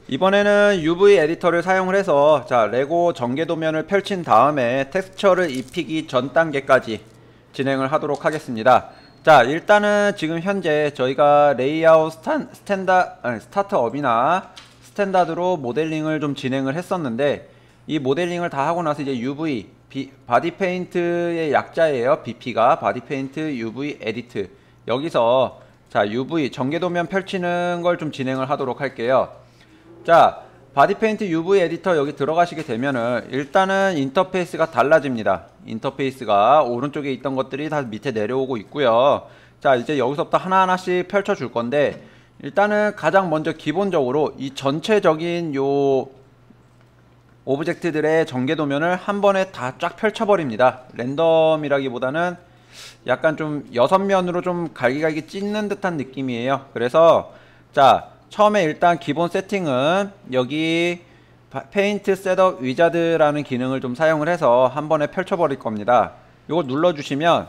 이번에는 UV 에디터를 사용을 해서 레고 전개도면을 펼친 다음에 텍스처를 입히기 전 단계까지 진행을 하도록 하겠습니다. 일단은 지금 현재 저희가 레이아웃 스타트업이나 스탠다드로 모델링을 좀 진행을 했었는데, 이 모델링을 다 하고 나서 이제 UV 바디 페인트의 약자예요. BP가 바디 페인트 UV 에디트, 여기서 UV 전개도면 펼치는 걸 좀 진행을 하도록 할게요. 바디 페인트 UV 에디터 여기 들어가시게 되면은 일단은 인터페이스가 달라집니다. 인터페이스가 오른쪽에 있던 것들이 다 밑에 내려오고 있고요. 이제 여기서부터 하나하나씩 펼쳐 줄 건데, 일단은 가장 먼저 기본적으로 이 전체적인 요 오브젝트들의 전개도면을 한 번에 다 쫙 펼쳐버립니다. 랜덤이라기보다는 약간 좀 6면으로 좀 갈기갈기 찢는 듯한 느낌이에요. 그래서 처음에 일단 기본 세팅은 여기 페인트 셋업 위자드라는 기능을 좀 사용을 해서 한 번에 펼쳐버릴 겁니다. 이걸 눌러주시면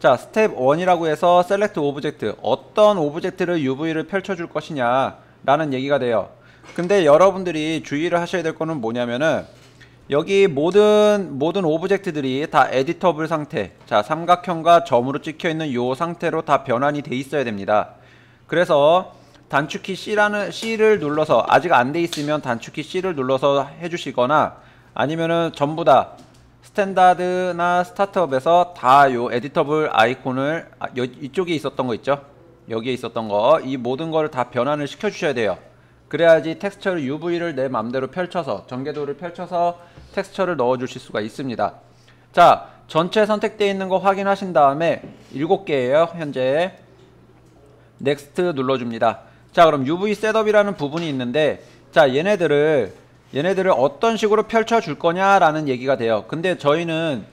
스텝 1이라고 해서 셀렉트 오브젝트, 어떤 오브젝트를 UV를 펼쳐줄 것이냐 라는 얘기가 돼요. 근데 여러분들이 주의를 하셔야 될 거는 뭐냐면은, 여기 모든 오브젝트들이 다 에디터블 상태, 삼각형과 점으로 찍혀있는 요 상태로 다 변환이 돼 있어야 됩니다. 그래서 단축키 C를 눌러서, 아직 안 돼 있으면 단축키 C를 눌러서 해주시거나, 아니면은 전부 다 스탠다드나 스타트업에서 다 요 에디터블 아이콘을 이쪽에 있었던 거 있죠? 여기에 있었던 거, 이 모든 거를 다 변환을 시켜 주셔야 돼요. 그래야지 텍스처를 UV를 내 맘대로 펼쳐서, 전개도를 펼쳐서 텍스처를 넣어 주실 수가 있습니다. 전체 선택되어 있는 거 확인하신 다음에 7개예요 현재. 넥스트 눌러줍니다. 그럼 UV 셋업이라는 부분이 있는데, 얘네들을 어떤 식으로 펼쳐 줄 거냐 라는 얘기가 돼요. 근데 저희는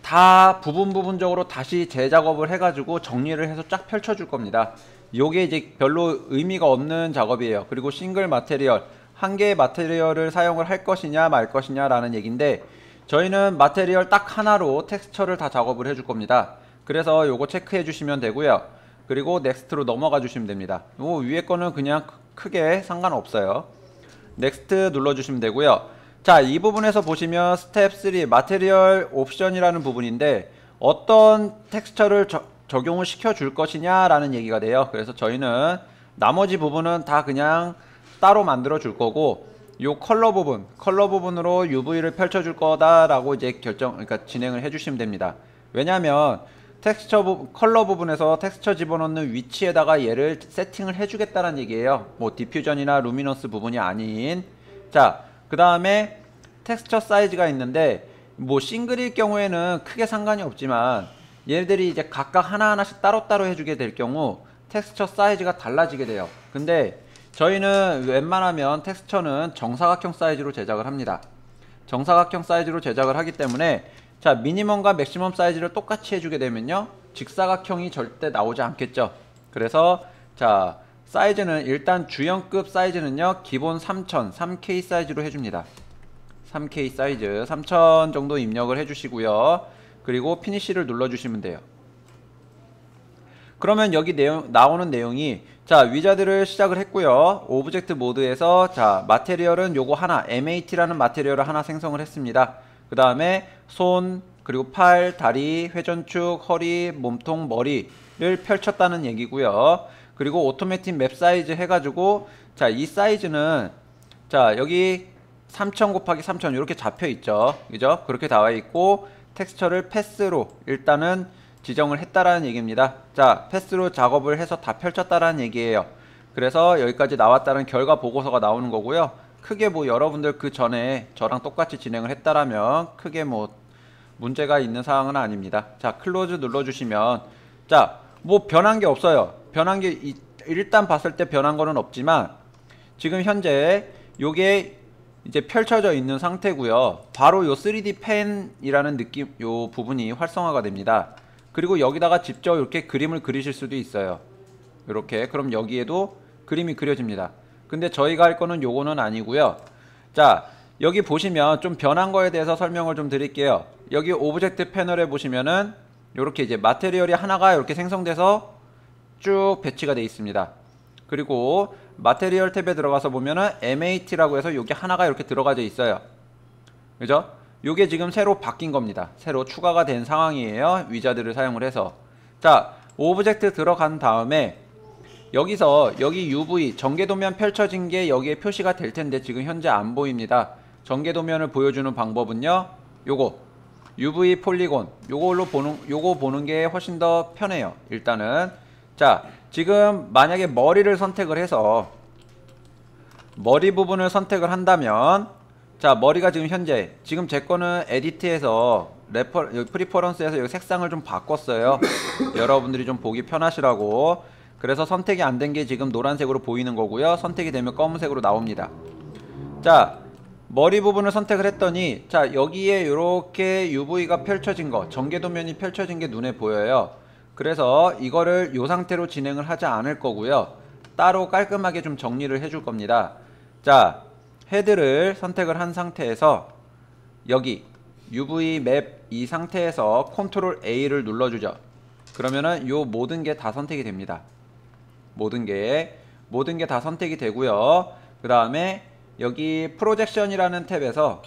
다 부분적으로 다시 재작업을 해가지고 정리를 해서 쫙 펼쳐 줄 겁니다. 요게 이제 별로 의미가 없는 작업이에요. 그리고 싱글 마테리얼, 한 개의 마테리얼을 사용을 할 것이냐 말 것이냐 라는 얘기인데, 저희는 마테리얼 딱 하나로 텍스처를 다 작업을 해줄 겁니다. 그래서 요거 체크해 주시면 되고요. 그리고 넥스트로 넘어가 주시면 됩니다. 요 위에 거는 그냥 크게 상관없어요. 넥스트 눌러주시면 되고요. 이 부분에서 보시면 스텝 3 마테리얼 옵션이라는 부분인데, 어떤 텍스처를 적용을 시켜 줄 것이냐 라는 얘기가 돼요. 그래서 저희는 나머지 부분은 다 그냥 따로 만들어 줄 거고, 요 컬러 부분으로 UV를 펼쳐 줄 거다 라고 이제 그러니까 진행을 해 주시면 됩니다. 왜냐면 컬러 부분에서 텍스처 집어넣는 위치에다가 얘를 세팅을 해주겠다는 얘기예요. 뭐 디퓨전이나 루미너스 부분이 아닌. 그 다음에 텍스처 사이즈가 있는데, 뭐 싱글일 경우에는 크게 상관이 없지만, 얘들이 이제 각각 하나하나씩 따로따로 해주게 될 경우 텍스처 사이즈가 달라지게 돼요. 근데 저희는 웬만하면 텍스처는 정사각형 사이즈로 제작을 합니다. 정사각형 사이즈로 제작을 하기 때문에, 미니멈과 맥시멈 사이즈를 똑같이 해주게 되면요, 직사각형이 절대 나오지 않겠죠. 그래서 사이즈는 일단 주연급 사이즈는요, 기본 3000, 3K 사이즈로 해줍니다. 3K 사이즈 3000 정도 입력을 해주시고요. 그리고 피니쉬를 눌러주시면 돼요. 그러면 여기 나오는 내용이, 위자드를 시작을 했고요. 오브젝트 모드에서 마테리얼은 요거 하나, MAT라는 마테리얼을 하나 생성을 했습니다. 그 다음에 손, 그리고 팔, 다리, 회전축, 허리, 몸통, 머리를 펼쳤다는 얘기고요. 그리고 오토매틱 맵 사이즈 해가지고, 이 사이즈는 여기 3000 곱하기 3000 이렇게 잡혀 있죠. 그죠? 그렇게 나와 있고, 텍스처를 패스로 일단은 지정을 했다라는 얘기입니다. 패스로 작업을 해서 다 펼쳤다라는 얘기예요. 그래서 여기까지 나왔다는 결과 보고서가 나오는 거고요. 크게 뭐 여러분들 그 전에 저랑 똑같이 진행을 했다라면 크게 뭐 문제가 있는 사항은 아닙니다. 클로즈 눌러주시면, 뭐 변한 게 없어요. 변한 게 일단 봤을 때 변한 거는 없지만, 지금 현재 요게 이제 펼쳐져 있는 상태고요. 바로 요 3D 펜이라는 느낌, 요 부분이 활성화가 됩니다. 그리고 여기다가 직접 이렇게 그림을 그리실 수도 있어요. 이렇게. 그럼 여기에도 그림이 그려집니다. 근데 저희가 할 거는 요거는 아니고요. 여기 보시면 좀 변한 거에 대해서 설명을 좀 드릴게요. 여기 오브젝트 패널에 보시면은 이렇게 이제 마테리얼이 하나가 이렇게 생성돼서 쭉 배치가 되어 있습니다. 그리고 마테리얼 탭에 들어가서 보면은 MAT라고 해서 요게 하나가 이렇게 들어가져 있어요. 그죠? 요게 지금 새로 바뀐 겁니다. 새로 추가가 된 상황이에요. 위자드를 사용을 해서. 자, 오브젝트 들어간 다음에 여기서 여기 UV 전개도면 펼쳐진 게 여기에 표시가 될 텐데 지금 현재 안 보입니다. 전개도면을 보여주는 방법은요. 요거 UV 폴리곤 요거 보는 게 훨씬 더 편해요. 일단은 자, 지금 만약에 머리를 선택을 해서 머리 부분을 선택을 한다면 자, 머리가 지금 현재 지금 제 거는 에디트에서 프리퍼런스에서 여기 색상을 좀 바꿨어요. 여러분들이 좀 보기 편하시라고. 그래서 선택이 안 된 게 지금 노란색으로 보이는 거고요. 선택이 되면 검은색으로 나옵니다. 자, 머리 부분을 선택을 했더니 자, 여기에 이렇게 UV가 펼쳐진 거, 전개도면이 펼쳐진 게 눈에 보여요. 그래서 이거를 이 상태로 진행을 하지 않을 거고요. 따로 깔끔하게 좀 정리를 해줄 겁니다. 자, 헤드를 선택을 한 상태에서 여기 UV 맵 이 상태에서 컨트롤 A를 눌러주죠. 그러면은 요 모든 게 다 선택이 됩니다. 모든 게 다 선택이 되고요. 그 다음에 여기 프로젝션이라는 탭에서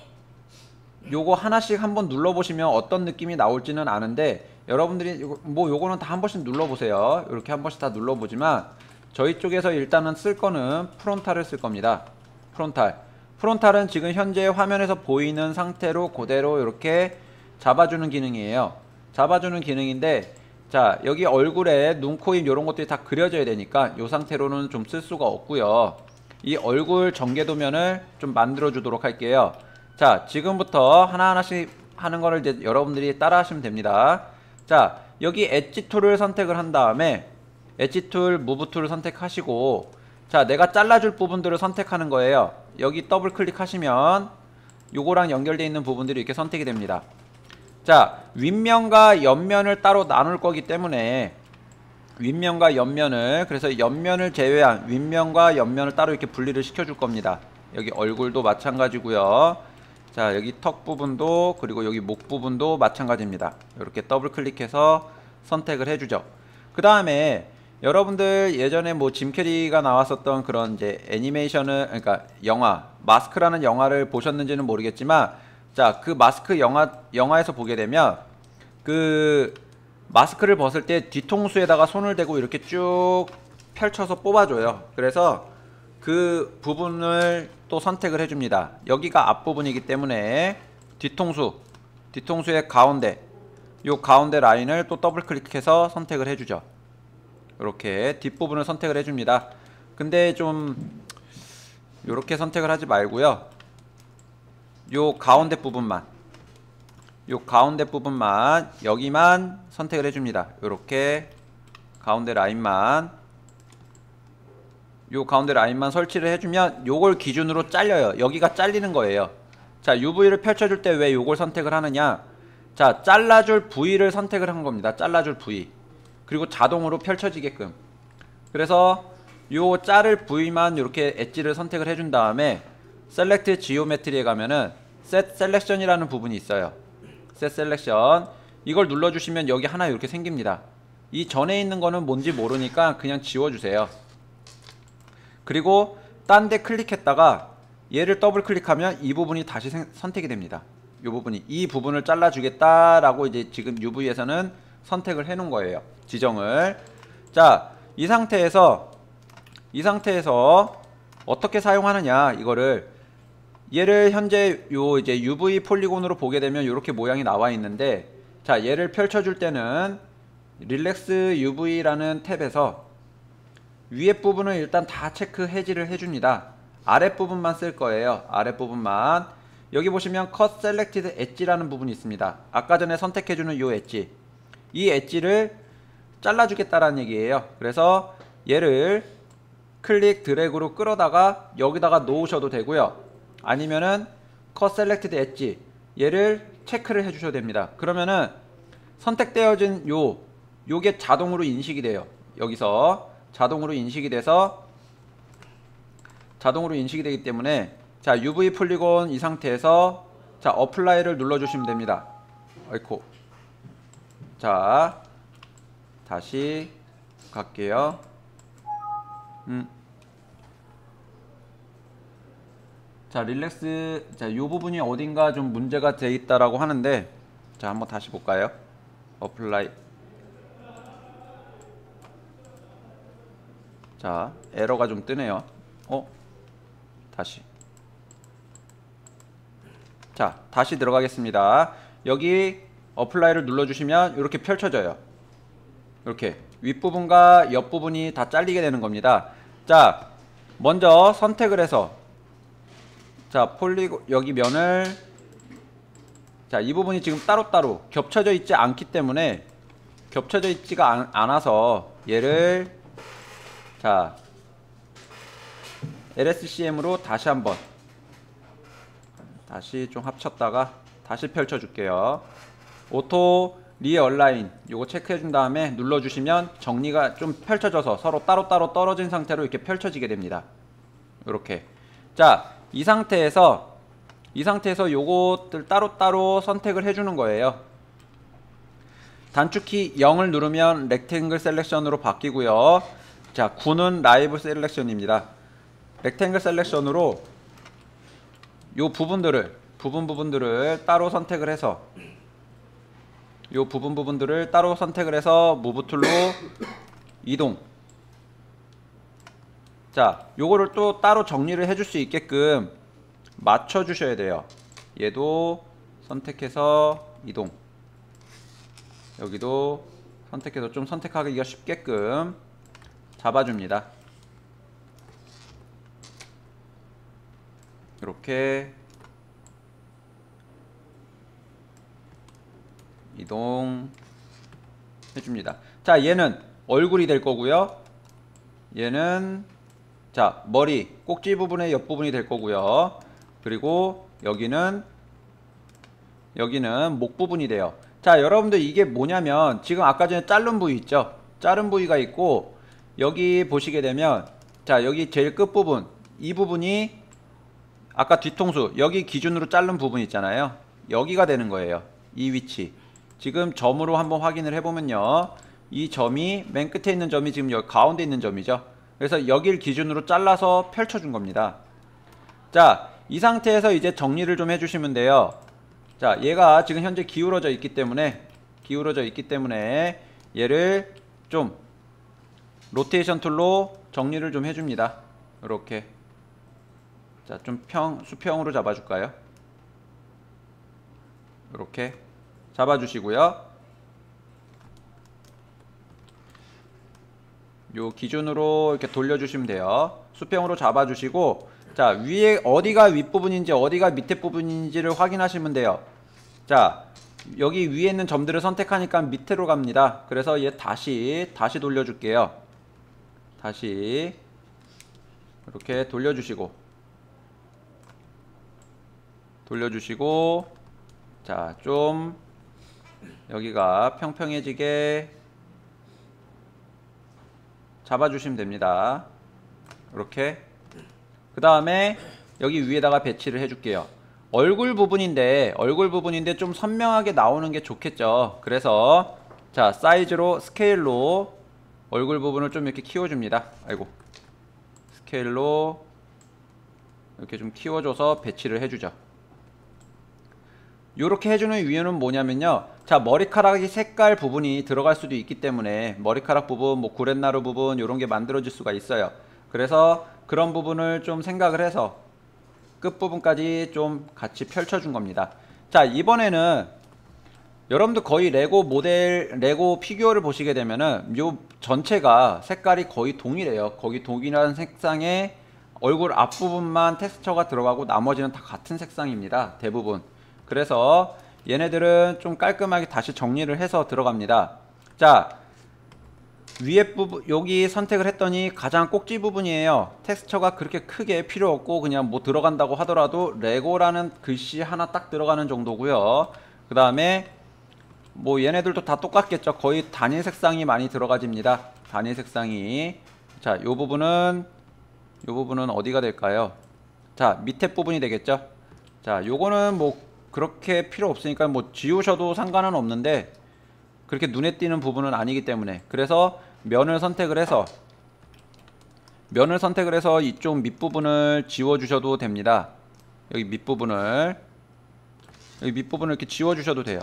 요거 하나씩 한번 눌러보시면 어떤 느낌이 나올지는 아는데 여러분들이 요거는 다 한 번씩 눌러보세요. 이렇게 한 번씩 다 눌러보지만 저희 쪽에서 일단은 쓸 거는 프론탈을 쓸 겁니다. 프론탈은 지금 현재 화면에서 보이는 상태로 그대로 이렇게 잡아주는 기능이에요. 잡아주는 기능인데 자, 여기 얼굴에 눈, 코, 입 이런 것들이 다 그려져야 되니까 이 상태로는 좀 쓸 수가 없고요. 이 얼굴 전개도면을 좀 만들어 주도록 할게요. 자, 지금부터 하나하나씩 하는 거를 이제 여러분들이 따라 하시면 됩니다. 자, 여기 엣지 툴을 선택을 한 다음에 엣지 툴, 무브 툴을 선택하시고 자, 내가 잘라줄 부분들을 선택하는 거예요. 여기 더블 클릭하시면 요거랑 연결되어 있는 부분들이 이렇게 선택이 됩니다. 자, 윗면과 옆면을 따로 나눌 거기 때문에 윗면과 옆면을, 그래서 옆면을 제외한 윗면과 옆면을 따로 이렇게 분리를 시켜줄 겁니다. 여기 얼굴도 마찬가지고요. 자, 여기 턱 부분도, 그리고 여기 목 부분도 마찬가지입니다. 이렇게 더블 클릭해서 선택을 해주죠. 그 다음에 여러분들 예전에 뭐 짐 캐리가 나왔었던 그런 이제 애니메이션을, 그러니까 영화 마스크라는 영화를 보셨는지는 모르겠지만 자, 그 마스크 영화에서 보게 되면 그 마스크를 벗을 때 뒤통수에다가 손을 대고 이렇게 쭉 펼쳐서 뽑아줘요. 그래서 그 부분을 또 선택을 해줍니다. 여기가 앞부분이기 때문에 뒤통수의 가운데, 요 가운데 라인을 또 더블 클릭해서 선택을 해주죠. 이렇게 뒷부분을 선택을 해줍니다. 근데 좀 요렇게 선택을 하지 말고요. 요 가운데 부분만 여기만 선택을 해줍니다. 요렇게 가운데 라인만 설치를 해주면 요걸 기준으로 잘려요. 여기가 잘리는 거예요. 자, UV를 펼쳐줄 때 왜 요걸 선택을 하느냐. 자, 잘라줄 부위를 선택을 한 겁니다. 잘라줄 부위, 그리고 자동으로 펼쳐지게끔. 그래서 요 자를 부위만 이렇게 엣지를 선택을 해준 다음에 셀렉트 지오메트리에 가면은 셋 셀렉션이라는 부분이 있어요. 셋 셀렉션, 이걸 눌러주시면 여기 하나 이렇게 생깁니다. 이 전에 있는 거는 뭔지 모르니까 그냥 지워주세요. 그리고 딴 데 클릭했다가 얘를 더블 클릭하면 이 부분이 다시 선택이 됩니다. 이 부분을 잘라주겠다라고 이제 지금 UV에서는 선택을 해 놓은 거예요. 지정을. 자, 이 상태에서 어떻게 사용하느냐, 이거를 얘를 현재 요 이제 UV 폴리곤으로 보게 되면 이렇게 모양이 나와 있는데, 자, 얘를 펼쳐줄 때는 릴렉스 UV라는 탭에서 위에 부분을 일단 다 체크 해지를 해줍니다. 아랫부분만 쓸 거예요. 아랫부분만. 여기 보시면 컷 셀렉티드 엣지라는 부분이 있습니다. 아까 전에 선택해주는 요 엣지, 이 엣지를 잘라주겠다라는 얘기예요. 그래서 얘를 클릭 드래그로 끌어다가 여기다가 놓으셔도 되고요. 아니면은 컷 셀렉티드 엣지, 얘를 체크를 해주셔도 됩니다. 그러면은 선택되어진 요게 자동으로 인식이 돼요. 여기서 자동으로 인식이 되기 때문에 자, UV 폴리곤 이 상태에서 자, 어플라이를 눌러주시면 됩니다. 아이코. 자, 다시 갈게요. 자, 릴렉스, 자, 요 부분이 어딘가 좀 문제가 돼 있다라고 하는데, 자, 한번 다시 볼까요? 어플라이. 자, 에러가 좀 뜨네요. 다시. 자, 다시 들어가겠습니다. 여기 어플라이를 눌러주시면 이렇게 펼쳐져요. 이렇게 윗부분과 옆부분이 다 잘리게 되는 겁니다. 자, 먼저 선택을 해서, 자, 여기 면을, 자, 이 부분이 지금 따로따로 겹쳐져 있지 않기 때문에, 겹쳐져 있지가 않아서 얘를, 자, LSCM으로 다시 한번, 다시 좀 합쳤다가 다시 펼쳐줄게요. 오토 리얼라인 요거 체크해준 다음에 눌러주시면 정리가 좀 펼쳐져서 서로 따로따로 떨어진 상태로 이렇게 펼쳐지게 됩니다. 이렇게. 자, 이 상태에서 요것들 따로따로 선택을 해주는 거예요. 단축키 0을 누르면 렉탱글 셀렉션으로 바뀌고요. 자, 9는 라이브 셀렉션입니다. 렉탱글 셀렉션으로 요 부분들을 따로 선택을 해서, 요 부분들을 따로 선택을 해서 무브 툴로 이동. 자, 요거를 또 따로 정리를 해줄 수 있게끔 맞춰 주셔야 돼요. 얘도 선택해서 이동, 여기도 선택해서 좀 선택하기가 쉽게끔 잡아줍니다. 이렇게 이동 해줍니다. 자, 얘는 얼굴이 될 거고요. 얘는, 자, 머리 꼭지 부분의 옆부분이 될 거고요. 그리고 여기는 목 부분이 돼요. 자, 여러분들 이게 뭐냐면, 지금 아까 전에 자른 부위 있죠? 자른 부위가 있고, 여기 보시게 되면, 자, 여기 제일 끝부분, 이 부분이 아까 뒤통수 여기 기준으로 자른 부분 있잖아요. 여기가 되는 거예요. 이 위치. 지금 점으로 한번 확인을 해보면요, 이 점이, 맨 끝에 있는 점이 지금 여기 가운데 있는 점이죠. 그래서 여길 기준으로 잘라서 펼쳐준 겁니다. 자, 이 상태에서 이제 정리를 좀 해주시면 돼요. 자, 얘가 지금 현재 기울어져 있기 때문에 얘를 좀 로테이션 툴로 정리를 좀 해줍니다. 이렇게. 자, 좀 수평으로 잡아줄까요? 이렇게 잡아주시고요. 요 기준으로 이렇게 돌려주시면 돼요. 수평으로 잡아주시고, 자, 위에 어디가 윗부분인지 어디가 밑에 부분인지를 확인하시면 돼요. 자, 여기 위에 있는 점들을 선택하니까 밑으로 갑니다. 그래서 얘 다시 돌려줄게요. 다시 이렇게 돌려주시고, 자, 좀 여기가 평평해지게 잡아주시면 됩니다. 이렇게. 그 다음에 여기 위에다가 배치를 해줄게요. 얼굴 부분인데 좀 선명하게 나오는 게 좋겠죠. 그래서, 자, 사이즈로, 스케일로 얼굴 부분을 좀 이렇게 키워줍니다. 아이고. 스케일로 이렇게 좀 키워줘서 배치를 해주죠. 요렇게 해주는 이유는 뭐냐면요, 자, 머리카락이 색깔 부분이 들어갈 수도 있기 때문에 머리카락 부분, 뭐 구렛나루 부분 요런게 만들어질 수가 있어요. 그래서 그런 부분을 좀 생각을 해서 끝부분까지 좀 같이 펼쳐준 겁니다. 자, 이번에는 여러분들 거의 레고 피규어를 보시게 되면은 요 전체가 색깔이 거의 동일해요. 거의 동일한 색상에 얼굴 앞부분만 텍스처가 들어가고 나머지는 다 같은 색상입니다. 대부분. 그래서 얘네들은 좀 깔끔하게 다시 정리를 해서 들어갑니다. 자, 위에 부분, 여기 선택을 했더니 가장 꼭지 부분이에요. 텍스처가 그렇게 크게 필요 없고 그냥 뭐 들어간다고 하더라도 레고라는 글씨 하나 딱 들어가는 정도고요. 그 다음에 뭐 얘네들도 다 똑같겠죠. 거의 단일 색상이 많이 들어가집니다. 단일 색상이. 자, 요 부분은 어디가 될까요? 자, 밑에 부분이 되겠죠. 자, 요거는 뭐 그렇게 필요 없으니까 뭐 지우셔도 상관은 없는데 그렇게 눈에 띄는 부분은 아니기 때문에, 그래서 면을 선택을 해서 이쪽 밑부분을 지워 주셔도 됩니다. 여기 밑부분을 이렇게 지워 주셔도 돼요.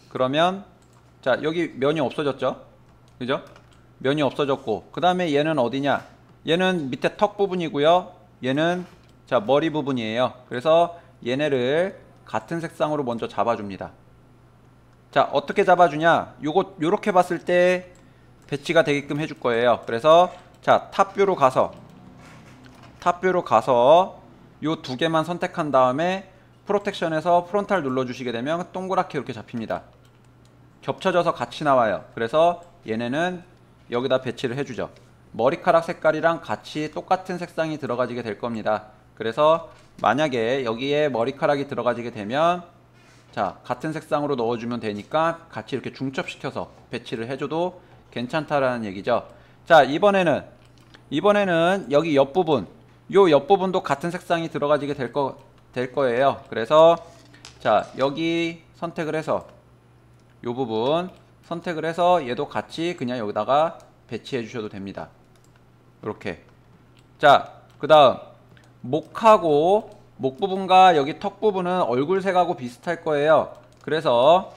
그러면 자, 여기 면이 없어졌죠? 그죠? 면이 없어졌고, 그 다음에 얘는 어디냐? 얘는 밑에 턱 부분이고요. 얘는 자, 머리 부분이에요. 그래서 얘네를 같은 색상으로 먼저 잡아줍니다. 자, 어떻게 잡아주냐? 요렇게 봤을 때 배치가 되게끔 해줄 거예요. 그래서 자, 탑뷰로 가서 요 두 개만 선택한 다음에 프로텍션에서 프론탈 눌러주시게 되면 동그랗게 이렇게 잡힙니다. 겹쳐져서 같이 나와요. 그래서 얘네는 여기다 배치를 해주죠. 머리카락 색깔이랑 같이 똑같은 색상이 들어가지게 될 겁니다. 그래서 만약에 여기에 머리카락이 들어가지게 되면 자, 같은 색상으로 넣어주면 되니까 같이 이렇게 중첩시켜서 배치를 해줘도 괜찮다라는 얘기죠. 자, 이번에는 여기 옆부분, 요 옆부분도 같은 색상이 들어가지게 될 거예요. 그래서 자, 여기 선택을 해서 요 부분 선택을 해서 얘도 같이 그냥 여기다가 배치해 주셔도 됩니다. 이렇게. 자, 그 다음 목 부분과 여기 턱 부분은 얼굴색하고 비슷할 거예요. 그래서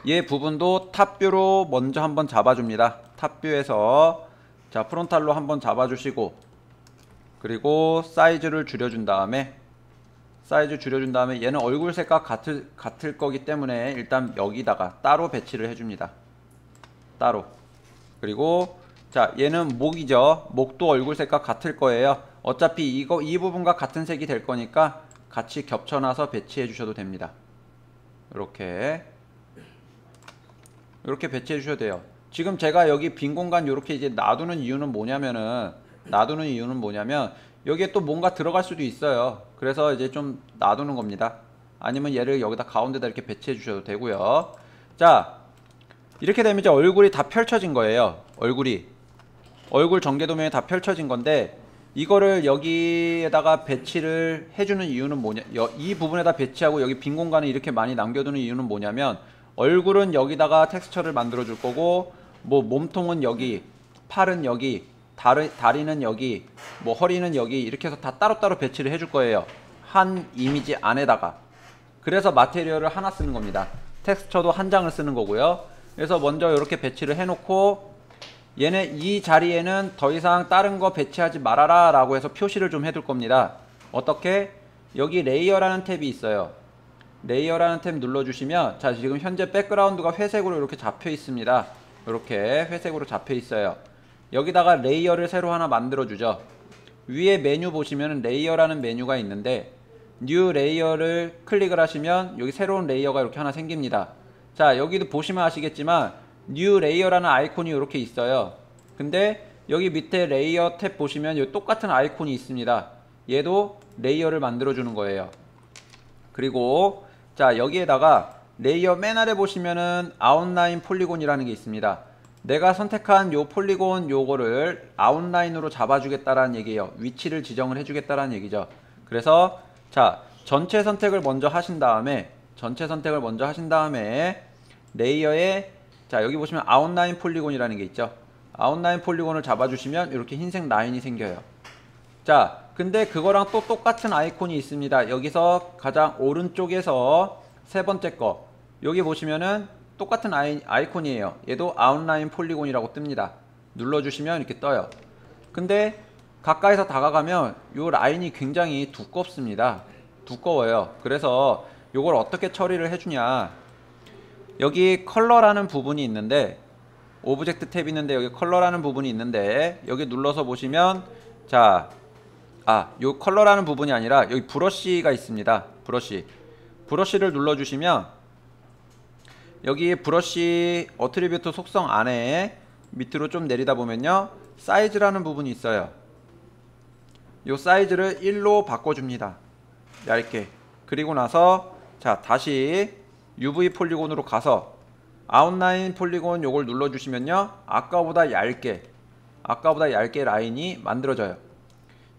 얘 부분도 탑뷰로 먼저 한번 잡아줍니다. 탑뷰에서 자, 프론탈로 한번 잡아주시고, 그리고 사이즈를 줄여준 다음에 얘는 얼굴색과 같을 거기 때문에 일단 여기다가 따로 배치를 해줍니다. 따로. 그리고 자, 얘는 목이죠. 목도 얼굴색과 같을 거예요. 어차피 이 부분과 같은 색이 될 거니까 같이 겹쳐놔서 배치해 주셔도 됩니다. 이렇게 배치해 주셔도 돼요. 지금 제가 여기 빈 공간 이렇게 이제 놔두는 이유는 뭐냐면 여기에 또 뭔가 들어갈 수도 있어요. 그래서 이제 좀 놔두는 겁니다. 아니면 얘를 여기다 가운데다 이렇게 배치해 주셔도 되고요. 자, 이렇게 되면 이제 얼굴이 다 펼쳐진 거예요. 얼굴 전개 도면이 다 펼쳐진 건데, 이거를 여기에다가 배치를 해주는 이유는 뭐냐, 이 부분에다 배치하고 여기 빈 공간을 이렇게 많이 남겨두는 이유는 뭐냐면, 얼굴은 여기다가 텍스처를 만들어 줄 거고, 뭐 몸통은 여기, 팔은 여기, 다리는 여기, 뭐 허리는 여기, 이렇게 해서 다 따로따로 배치를 해줄 거예요. 한 이미지 안에다가. 그래서 마테리얼을 하나 쓰는 겁니다. 텍스처도 한 장을 쓰는 거고요. 그래서 먼저 이렇게 배치를 해놓고, 얘네 이 자리에는 더 이상 다른 거 배치하지 말아라 라고 해서 표시를 좀 해둘 겁니다. 어떻게? 여기 레이어라는 탭이 있어요. 레이어라는 탭 눌러주시면, 자, 지금 현재 백그라운드가 회색으로 이렇게 잡혀 있습니다. 이렇게 회색으로 잡혀 있어요. 여기다가 레이어를 새로 하나 만들어 주죠. 위에 메뉴 보시면 레이어라는 메뉴가 있는데, 뉴 레이어를 클릭을 하시면 여기 새로운 레이어가 이렇게 하나 생깁니다. 자, 여기도 보시면 아시겠지만 뉴 레이어라는 아이콘이 이렇게 있어요. 근데 여기 밑에 레이어 탭 보시면 여기 똑같은 아이콘이 있습니다. 얘도 레이어를 만들어 주는 거예요. 그리고 자, 여기에다가 레이어 맨 아래 보시면은 아웃라인 폴리곤이라는 게 있습니다. 내가 선택한 요 폴리곤 요거를 아웃라인으로 잡아주겠다라는 얘기예요. 위치를 지정을 해주겠다라는 얘기죠. 그래서 자, 전체 선택을 먼저 하신 다음에 레이어에 자, 여기 보시면 아웃라인 폴리곤이라는 게 있죠. 아웃라인 폴리곤을 잡아주시면 이렇게 흰색 라인이 생겨요. 자, 근데 그거랑 또 똑같은 아이콘이 있습니다. 여기서 가장 오른쪽에서 세 번째 거, 여기 보시면은 똑같은 아이콘이에요. 얘도 아웃라인 폴리곤이라고 뜹니다. 눌러주시면 이렇게 떠요. 근데 가까이서 다가가면 이 라인이 굉장히 두껍습니다. 두꺼워요. 그래서 이걸 어떻게 처리를 해주냐, 여기 컬러라는 부분이 있는데, 오브젝트 탭이 있는데 여기 컬러라는 부분이 있는데, 여기 눌러서 보시면 자, 요 컬러라는 부분이 아니라 여기 브러쉬가 있습니다. 브러쉬를 눌러주시면 여기 브러쉬 어트리뷰트 속성 안에 밑으로 좀 내리다 보면요, 사이즈라는 부분이 있어요. 요 사이즈를 1로 바꿔줍니다. 얇게. 그리고 나서 자, 다시 UV 폴리곤으로 가서 아웃라인 폴리곤 요걸 눌러주시면요, 아까보다 얇게 라인이 만들어져요.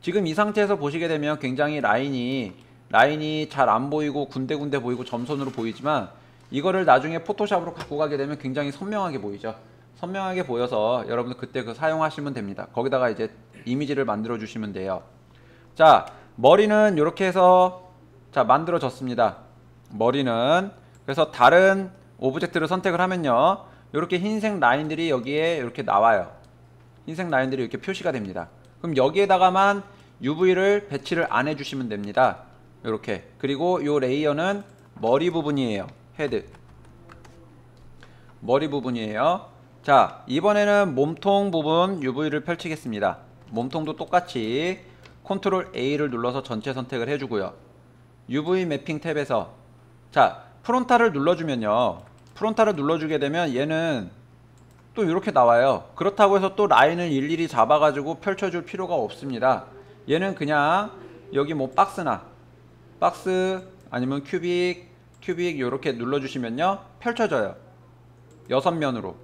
지금 이 상태에서 보시게 되면 굉장히 라인이 잘 안 보이고 군데군데 보이고 점선으로 보이지만, 이거를 나중에 포토샵으로 갖고 가게 되면 굉장히 선명하게 보이죠. 선명하게 보여서 여러분들 그때 사용하시면 됩니다. 거기다가 이제 이미지를 만들어 주시면 돼요. 자, 머리는 이렇게 해서 자 만들어졌습니다. 머리는 그래서 다른 오브젝트를 선택을 하면요, 이렇게 흰색 라인들이 여기에 이렇게 나와요. 흰색 라인들이 이렇게 표시가 됩니다. 그럼 여기에다가만 UV를 배치를 안 해주시면 됩니다. 이렇게. 그리고 이 레이어는 머리 부분이에요. 헤드 머리 부분이에요. 자, 이번에는 몸통 부분 UV를 펼치겠습니다. 몸통도 똑같이 컨트롤 A를 눌러서 전체 선택을 해주고요. UV 매핑 탭에서 자, 프론탈을 눌러주면요, 프론탈을 눌러주게 되면 얘는 또 이렇게 나와요. 그렇다고 해서 또 라인을 일일이 잡아가지고 펼쳐줄 필요가 없습니다. 얘는 그냥 여기 뭐 박스 아니면 큐빅 이렇게 눌러주시면요, 펼쳐져요. 6면으로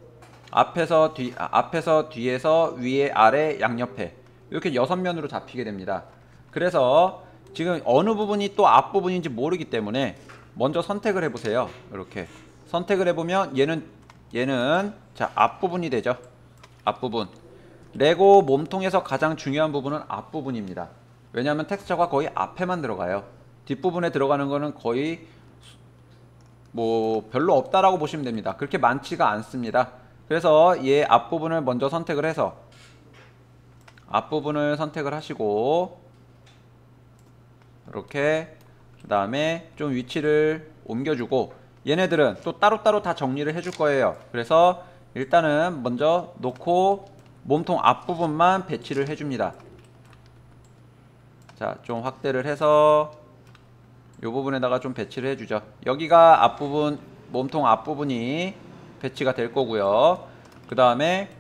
앞에서 뒤에서 위에 아래 양옆에 이렇게 6면으로 잡히게 됩니다. 그래서 지금 어느 부분이 또 앞부분인지 모르기 때문에 먼저 선택을 해보세요. 이렇게 선택을 해보면 얘는 자 앞부분이 되죠. 앞부분. 레고 몸통에서 가장 중요한 부분은 앞부분입니다. 왜냐하면 텍스처가 거의 앞에만 들어가요. 뒷부분에 들어가는 거는 거의 뭐 별로 없다라고 보시면 됩니다. 그렇게 많지가 않습니다. 그래서 얘 앞부분을 먼저 선택을 해서 앞부분을 선택을 하시고 이렇게, 그 다음에 좀 위치를 옮겨주고, 얘네들은 또 따로따로 다 정리를 해줄 거예요. 그래서 일단은 먼저 놓고 몸통 앞부분만 배치를 해줍니다. 자, 좀 확대를 해서 이 부분에다가 좀 배치를 해주죠. 여기가 앞부분, 몸통 앞부분이 배치가 될 거고요. 그 다음에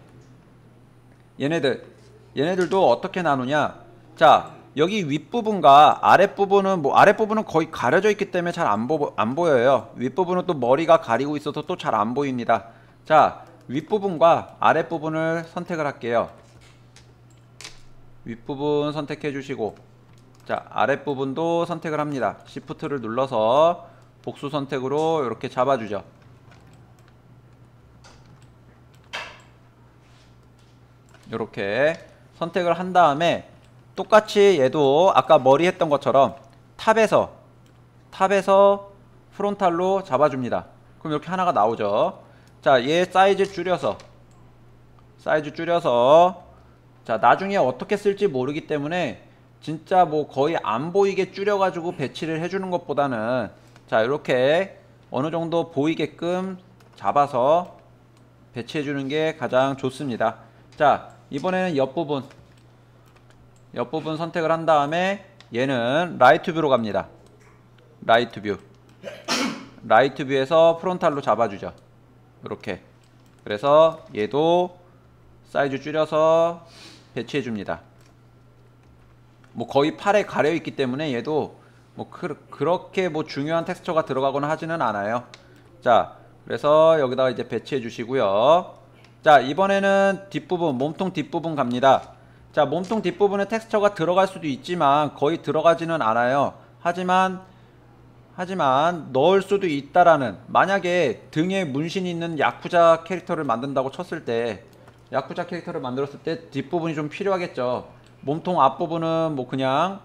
얘네들도 어떻게 나누냐. 자, 여기 윗부분과 아랫부분은 아랫부분은 거의 가려져 있기 때문에 잘 안 보여요. 윗부분은 또 머리가 가리고 있어서 또 잘 안 보입니다. 자, 윗부분과 아랫부분을 선택을 할게요. 윗부분 선택해 주시고, 자, 아랫부분도 선택을 합니다. Shift를 눌러서 복수 선택으로 이렇게 잡아주죠. 이렇게 선택을 한 다음에 똑같이 얘도 아까 머리 했던 것처럼 탑에서 프론탈로 잡아줍니다. 그럼 이렇게 하나가 나오죠. 자, 얘 사이즈 줄여서 자, 나중에 어떻게 쓸지 모르기 때문에 진짜 뭐 거의 안 보이게 줄여가지고 배치를 해주는 것보다는 자, 이렇게 어느 정도 보이게끔 잡아서 배치해주는 게 가장 좋습니다. 자, 이번에는 옆부분 선택을 한 다음에 얘는 라이트 뷰로 갑니다. 라이트 뷰에서 프론탈로 잡아주죠. 이렇게. 그래서 얘도 사이즈 줄여서 배치해줍니다. 뭐 거의 팔에 가려있기 때문에 얘도 뭐 그렇게 뭐 중요한 텍스처가 들어가거나 하지는 않아요. 자, 그래서 여기다가 이제 배치해 주시고요. 자, 이번에는 뒷부분, 몸통 뒷부분 갑니다. 자, 몸통 뒷부분에 텍스처가 들어갈 수도 있지만 거의 들어가지는 않아요. 하지만 넣을 수도 있다라는, 만약에 등에 문신이 있는 야쿠자 캐릭터를 만든다고 쳤을 때, 야쿠자 캐릭터를 만들었을 때 뒷부분이 좀 필요하겠죠. 몸통 앞부분은 뭐 그냥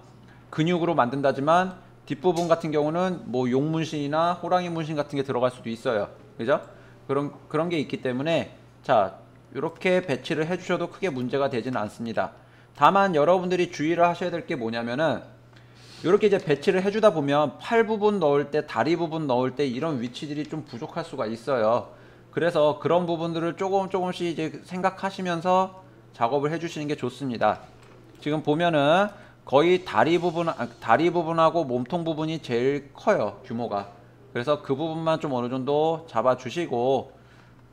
근육으로 만든다지만 뒷부분 같은 경우는 뭐 용 문신이나 호랑이 문신 같은 게 들어갈 수도 있어요. 그죠? 그런 게 있기 때문에 자, 이렇게 배치를 해주셔도 크게 문제가 되지는 않습니다. 다만 여러분들이 주의를 하셔야 될 게 뭐냐면은, 이렇게 이제 배치를 해주다 보면 팔 부분 넣을 때, 다리 부분 넣을 때 이런 위치들이 좀 부족할 수가 있어요. 그래서 그런 부분들을 조금씩 이제 생각하시면서 작업을 해주시는 게 좋습니다. 지금 보면은 거의 다리 부분하고 몸통 부분이 제일 커요, 규모가. 그래서 그 부분만 좀 어느 정도 잡아 주시고,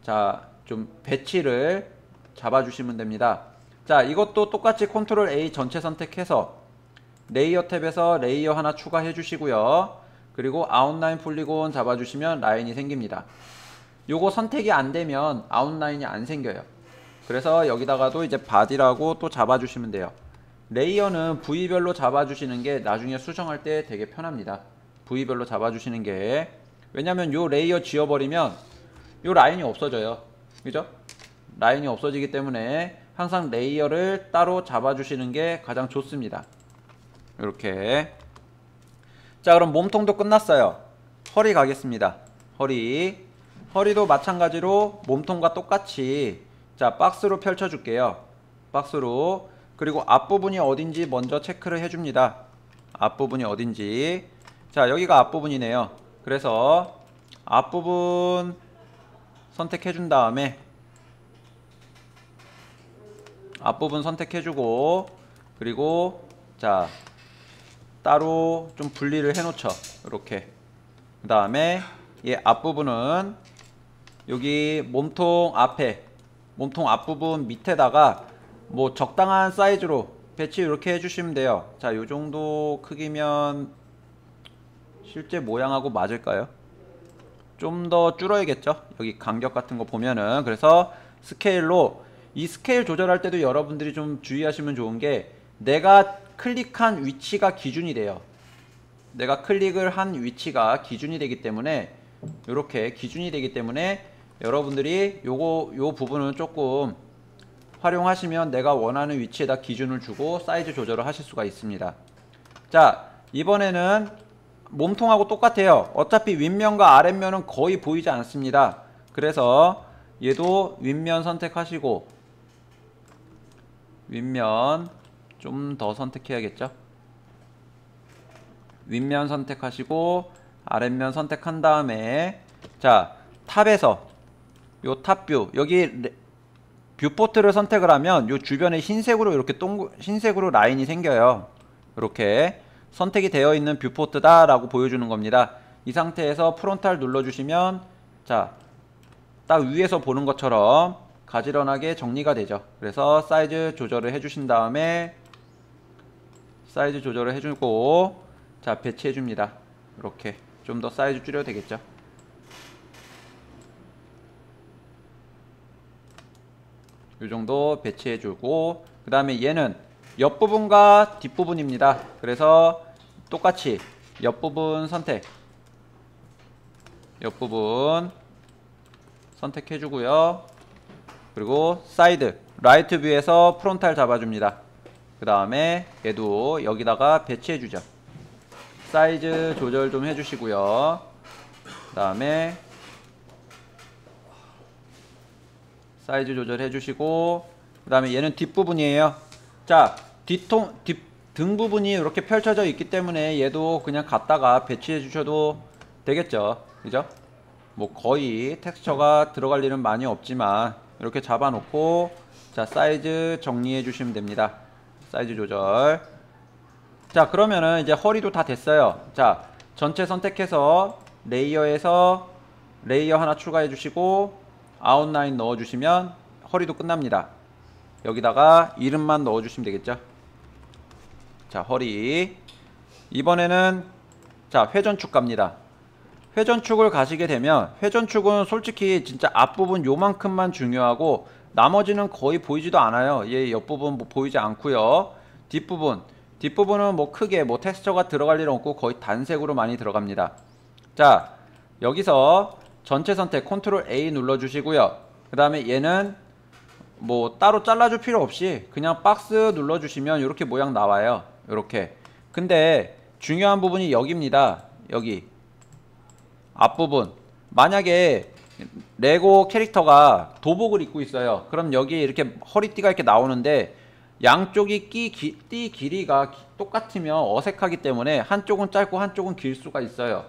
자, 좀 배치를 잡아 주시면 됩니다. 자, 이것도 똑같이 컨트롤 A 전체 선택해서 레이어 탭에서 레이어 하나 추가해 주시고요. 그리고 아웃라인 폴리곤 잡아 주시면 라인이 생깁니다. 요거 선택이 안 되면 아웃라인이 안 생겨요. 그래서 여기다가도 이제 바디라고 또 잡아 주시면 돼요. 레이어는 부위별로 잡아주시는 게 나중에 수정할 때 되게 편합니다. 부위별로 잡아주시는 게, 왜냐면 요 레이어 지워버리면 요 라인이 없어져요. 그죠? 라인이 없어지기 때문에 항상 레이어를 따로 잡아주시는 게 가장 좋습니다. 이렇게. 자, 그럼 몸통도 끝났어요. 허리 가겠습니다. 허리도 마찬가지로 몸통과 똑같이 자 박스로 펼쳐 줄게요. 박스로. 그리고 앞부분이 어딘지 먼저 체크를 해줍니다. 앞부분이 어딘지. 자, 여기가 앞부분이네요. 그래서 앞부분 선택해 준 다음에 앞부분 선택해주고, 그리고 자 따로 좀 분리를 해놓죠. 이렇게. 그 다음에 이 앞부분은 여기 몸통 앞에, 몸통 앞부분 밑에다가 뭐 적당한 사이즈로 배치 이렇게 해주시면 돼요. 자, 요정도 크기면 실제 모양하고 맞을까요? 좀 더 줄어야겠죠. 여기 간격 같은 거 보면은. 그래서 스케일로, 이 스케일 조절할 때도 여러분들이 좀 주의하시면 좋은 게, 내가 클릭한 위치가 기준이 돼요. 내가 클릭을 한 위치가 기준이 되기 때문에, 이렇게 기준이 되기 때문에 여러분들이 요 부분은 조금 활용하시면 내가 원하는 위치에다 기준을 주고 사이즈 조절을 하실 수가 있습니다. 자, 이번에는 몸통하고 똑같아요. 어차피 윗면과 아랫면은 거의 보이지 않습니다. 그래서 얘도 윗면 선택하시고, 윗면 좀 더 선택해야겠죠. 윗면 선택하시고 아랫면 선택한 다음에, 자 탑에서 요 탑뷰, 여기 뷰포트를 선택을 하면 요 주변에 흰색으로 이렇게 흰색으로 라인이 생겨요. 이렇게 선택이 되어 있는 뷰포트다 라고 보여주는 겁니다. 이 상태에서 프론탈 눌러주시면 자 딱 위에서 보는 것처럼 가지런하게 정리가 되죠. 그래서 사이즈 조절을 해주신 다음에, 사이즈 조절을 해주고 자 배치해 줍니다. 이렇게 좀 더 사이즈 줄여도 되겠죠. 이 정도 배치해 주고, 그 다음에 얘는 옆부분과 뒷부분입니다. 그래서 똑같이 옆부분 옆부분 선택해 주고요. 그리고 사이드 라이트 뷰에서 프론탈 잡아줍니다. 그 다음에 얘도 여기다가 배치해 주죠. 사이즈 조절 좀 해주시고요. 그 다음에 사이즈 조절 해주시고, 그 다음에 얘는 뒷부분이에요. 자, 등 부분이 이렇게 펼쳐져 있기 때문에 얘도 그냥 갖다가 배치해 주셔도 되겠죠. 그죠? 뭐 거의 텍스처가 들어갈 일은 많이 없지만 이렇게 잡아 놓고 자 사이즈 정리해 주시면 됩니다. 사이즈 조절. 자, 그러면은 이제 허리도 다 됐어요. 자, 전체 선택해서 레이어에서 레이어 하나 추가해 주시고 아웃라인 넣어 주시면 허리도 끝납니다. 여기다가 이름만 넣어 주시면 되겠죠. 자, 허리. 이번에는 자 회전축 갑니다. 회전축을 가시게 되면, 회전축은 솔직히 진짜 앞부분 요만큼만 중요하고 나머지는 거의 보이지도 않아요. 얘 옆부분 뭐 보이지 않고요. 뒷부분은 뭐 크게 뭐 텍스처가 들어갈 일은 없고 거의 단색으로 많이 들어갑니다. 자, 여기서 전체 선택 컨트롤 A 눌러주시고요. 그 다음에 얘는 뭐 따로 잘라줄 필요 없이 그냥 박스 눌러주시면 이렇게 모양 나와요. 이렇게. 근데 중요한 부분이 여기입니다. 여기 앞부분. 만약에 레고 캐릭터가 도복을 입고 있어요. 그럼 여기에 이렇게 허리띠가 이렇게 나오는데 양쪽이 띠 길이가 똑같으면 어색하기 때문에 한쪽은 짧고 한쪽은 길 수가 있어요.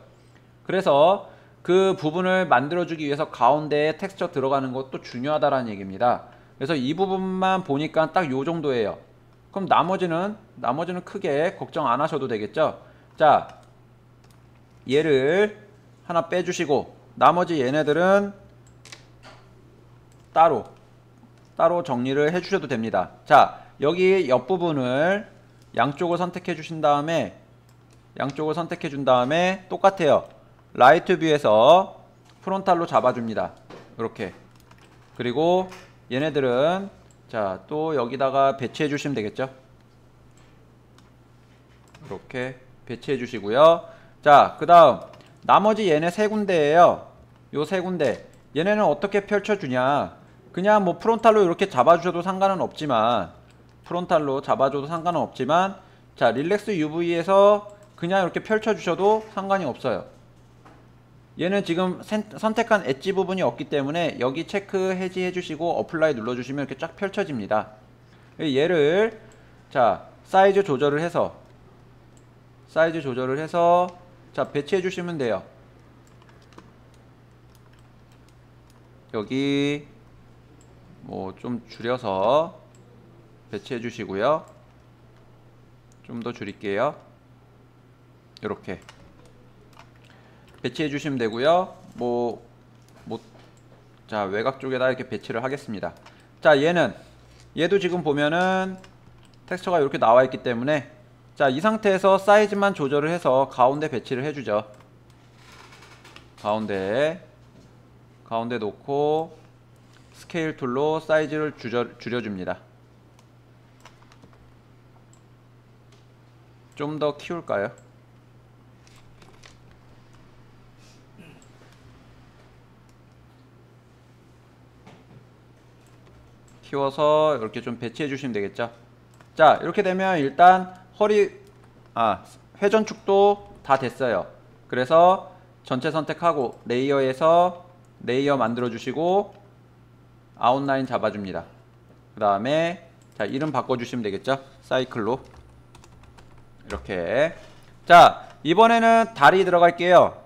그래서 그 부분을 만들어주기 위해서 가운데에 텍스처 들어가는 것도 중요하다라는 얘기입니다. 그래서 이 부분만 보니까 딱 요 정도예요. 그럼 나머지는 크게 걱정 안 하셔도 되겠죠. 자, 얘를 하나 빼주시고 나머지 얘네들은 따로 정리를 해주셔도 됩니다. 자, 여기 옆부분을 양쪽을 선택해 주신 다음에 똑같아요. 라이트 뷰에서 프론탈로 잡아줍니다. 이렇게. 그리고 얘네들은 자 또 여기다가 배치해 주시면 되겠죠. 이렇게 배치해 주시고요. 자, 그 다음 나머지 얘네 세 군데예요. 요 세 군데. 얘네는 어떻게 펼쳐주냐, 그냥 뭐 프론탈로 이렇게 잡아주셔도 상관은 없지만 자, 릴렉스 UV에서 그냥 이렇게 펼쳐 주셔도 상관이 없어요. 얘는 지금 선택한 엣지 부분이 없기 때문에 여기 체크 해지해 주시고 어플라이 눌러 주시면 이렇게 쫙 펼쳐집니다. 얘를 자, 사이즈 조절을 해서 자, 배치해 주시면 돼요. 여기 뭐 좀 줄여서 배치해 주시고요. 좀 더 줄일게요. 이렇게 배치해 주시면 되고요. 자, 외곽 쪽에다 이렇게 배치를 하겠습니다. 자, 얘도 지금 보면은 텍스처가 이렇게 나와 있기 때문에 자, 이 상태에서 사이즈만 조절을 해서 가운데 배치를 해주죠. 가운데 놓고 스케일 툴로 사이즈를 줄여줍니다. 좀 더 키울까요? 키워서 이렇게 좀 배치해 주시면 되겠죠. 자, 이렇게 되면 일단 회전축도 다 됐어요. 그래서 전체 선택하고 레이어에서 레이어 만들어 주시고 아웃라인 잡아줍니다. 그 다음에 자, 이름 바꿔주시면 되겠죠. 사이클로 이렇게. 자, 이번에는 다리 들어갈게요.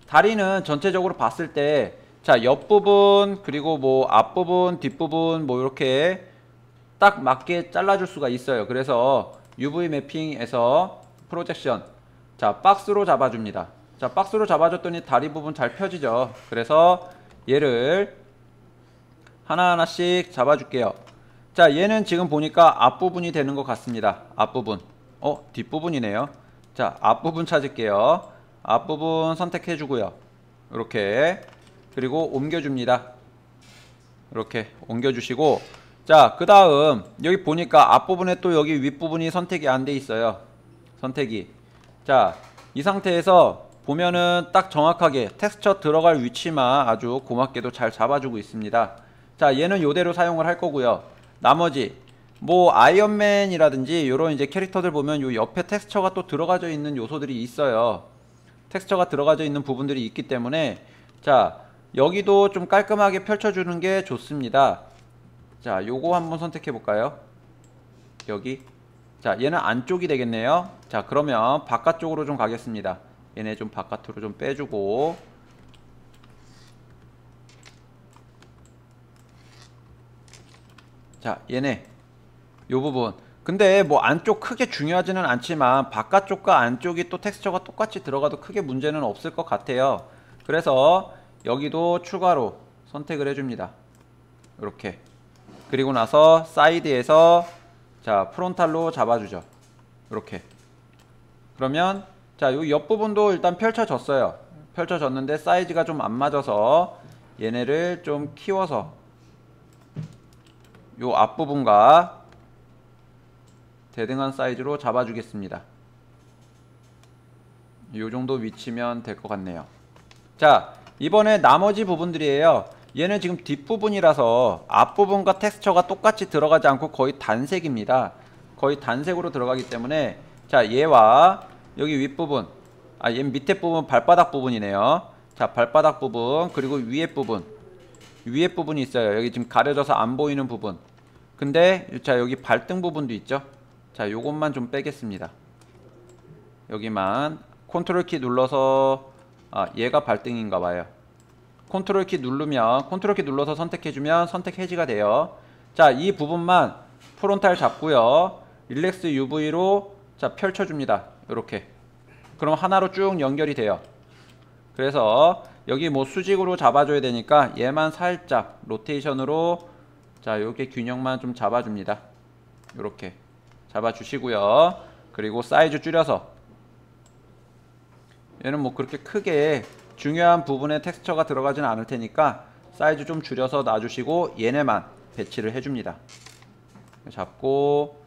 다리는 전체적으로 봤을 때 자, 옆부분 그리고 뭐 앞부분 뒷부분 뭐 이렇게 딱 맞게 잘라줄 수가 있어요. 그래서 UV 매핑에서 프로젝션 자, 박스로 잡아줍니다. 자, 박스로 잡아줬더니 다리 부분 잘 펴지죠. 그래서 얘를 하나하나씩 잡아줄게요. 자, 얘는 지금 보니까 앞부분이 되는 것 같습니다. 앞부분. 뒷부분이네요. 자, 앞부분 찾을게요. 앞부분 선택해주고요. 이렇게. 그리고 옮겨줍니다. 이렇게 옮겨주시고, 자, 그 다음 여기 보니까 앞부분에 또 여기 윗부분이 선택이 안 돼 있어요. 선택이. 자, 이 상태에서 보면은 딱 정확하게 텍스처 들어갈 위치만 아주 고맙게도 잘 잡아주고 있습니다. 자, 얘는 요대로 사용을 할 거고요. 나머지 뭐 아이언맨이라든지 요런 이제 캐릭터들 보면 요 옆에 텍스처가 또 들어가져 있는 요소들이 있어요. 텍스처가 들어가져 있는 부분들이 있기 때문에 자, 여기도 좀 깔끔하게 펼쳐주는 게 좋습니다. 자, 요거 한번 선택해 볼까요? 여기. 자, 얘는 안쪽이 되겠네요. 자, 그러면 바깥쪽으로 좀 가겠습니다. 얘네 좀 바깥으로 좀 빼주고. 자, 얘네 요 부분. 근데 뭐 안쪽 크게 중요하지는 않지만 바깥쪽과 안쪽이 또 텍스처가 똑같이 들어가도 크게 문제는 없을 것 같아요. 그래서 여기도 추가로 선택을 해줍니다. 이렇게. 그리고 나서 사이드에서 자, 프론탈로 잡아주죠. 이렇게. 그러면 자, 요 옆부분도 일단 펼쳐졌어요. 펼쳐졌는데 사이즈가 좀 안 맞아서 얘네를 좀 키워서 요 앞부분과 대등한 사이즈로 잡아주겠습니다. 요 정도 위치면 될 것 같네요. 자, 이번에 나머지 부분들이에요. 얘는 지금 뒷부분이라서 앞부분과 텍스처가 똑같이 들어가지 않고 거의 단색입니다. 거의 단색으로 들어가기 때문에 자, 얘와 여기 윗부분 얘 밑에 부분 발바닥 부분이네요. 자, 발바닥 부분 그리고 위에 부분이 있어요. 여기 지금 가려져서 안 보이는 부분. 근데 자, 여기 발등 부분도 있죠. 자, 요것만 좀 빼겠습니다. 여기만 컨트롤 키 눌러서 얘가 발등인가 봐요. 컨트롤 키 눌러서 선택해주면 선택 해지가 돼요. 자, 이 부분만 프론탈 잡고요. 릴렉스 UV로 자, 펼쳐줍니다. 이렇게. 그럼 하나로 쭉 연결이 돼요. 그래서 여기 뭐 수직으로 잡아줘야 되니까 얘만 살짝 로테이션으로 자, 요렇게 균형만 좀 잡아줍니다. 요렇게 잡아주시고요. 그리고 사이즈 줄여서 얘는 뭐 그렇게 크게 중요한 부분에 텍스처가 들어가지는 않을 테니까 사이즈 좀 줄여서 놔주시고 얘네만 배치를 해줍니다. 잡고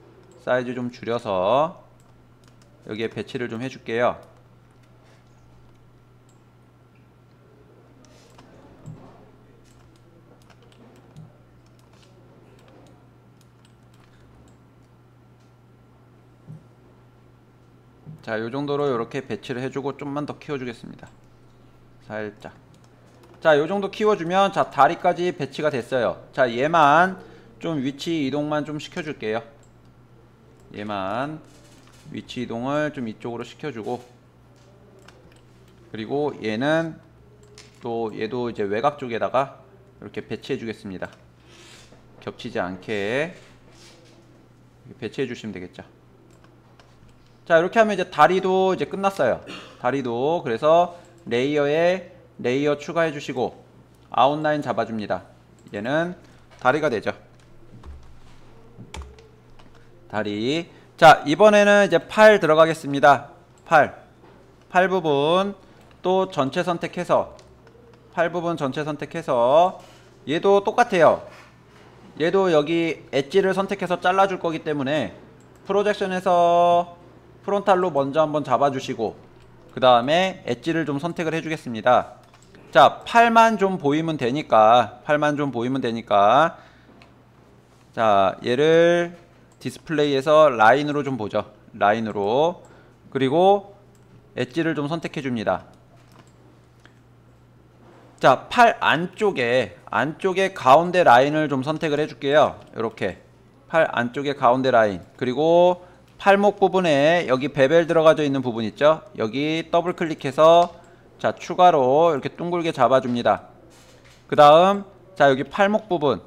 사이즈 좀 줄여서 여기에 배치를 좀 해줄게요. 자, 요 정도로 이렇게 배치를 해주고 좀만 더 키워주겠습니다. 살짝. 자, 요 정도 키워주면 자, 다리까지 배치가 됐어요. 자, 얘만 좀 위치 이동만 좀 시켜줄게요. 얘만 위치 이동을 좀 이쪽으로 시켜주고, 그리고 얘는 또 얘도 이제 외곽 쪽에다가 이렇게 배치해 주겠습니다. 겹치지 않게 배치해 주시면 되겠죠. 자, 이렇게 하면 이제 다리도 이제 끝났어요. 다리도. 그래서 레이어에 레이어 추가해 주시고 아웃라인 잡아줍니다. 얘는 다리가 되죠. 다리. 자, 이번에는 이제 팔 들어가겠습니다. 팔 부분 또 전체 선택해서, 팔 부분 전체 선택해서 얘도 똑같아요. 얘도 여기 엣지를 선택해서 잘라줄 거기 때문에 프로젝션에서 프론탈로 먼저 한번 잡아주시고, 그 다음에 엣지를 좀 선택을 해주겠습니다. 자, 팔만 좀 보이면 되니까, 팔만 좀 보이면 되니까, 자, 얘를 디스플레이에서 라인으로 좀 보죠. 라인으로. 그리고 엣지를 좀 선택해 줍니다. 자, 팔 안쪽에 가운데 라인을 좀 선택을 해줄게요. 이렇게 팔 안쪽에 가운데 라인. 그리고 팔목 부분에 여기 베벨 들어가져 있는 부분 있죠. 여기 더블 클릭해서 자, 추가로 이렇게 둥글게 잡아줍니다. 그 다음 자, 여기 팔목 부분,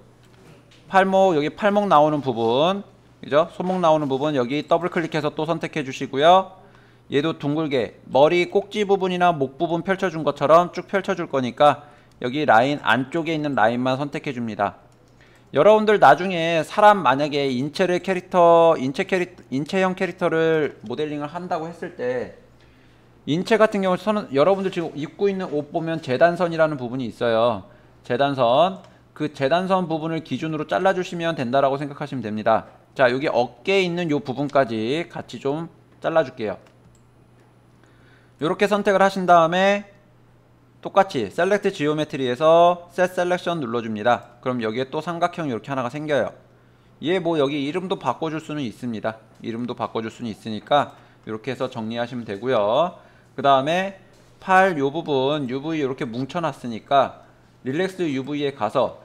여기 팔목 나오는 부분, 그죠? 손목 나오는 부분 여기 더블 클릭해서 또 선택해 주시고요. 얘도 둥글게 머리 꼭지 부분이나 목 부분 펼쳐준 것처럼 쭉 펼쳐줄 거니까 여기 라인 안쪽에 있는 라인만 선택해 줍니다. 여러분들 나중에 사람 만약에 인체형 캐릭터를 모델링을 한다고 했을 때, 인체 같은 경우는 여러분들 지금 입고 있는 옷 보면 재단선이라는 부분이 있어요. 재단선. 그 재단선 부분을 기준으로 잘라주시면 된다라고 생각하시면 됩니다. 자, 여기 어깨에 있는 요 부분까지 같이 좀 잘라줄게요. 이렇게 선택을 하신 다음에 똑같이 셀렉트 지오메트리에서 셋 셀렉션 눌러줍니다. 그럼 여기에 또 삼각형 이렇게 하나가 생겨요. 얘 뭐 여기 이름도 바꿔줄 수는 있습니다. 이름도 바꿔줄 수는 있으니까 이렇게 해서 정리하시면 되고요. 그 다음에 팔 요 부분 UV 이렇게 뭉쳐놨으니까 릴렉스 UV에 가서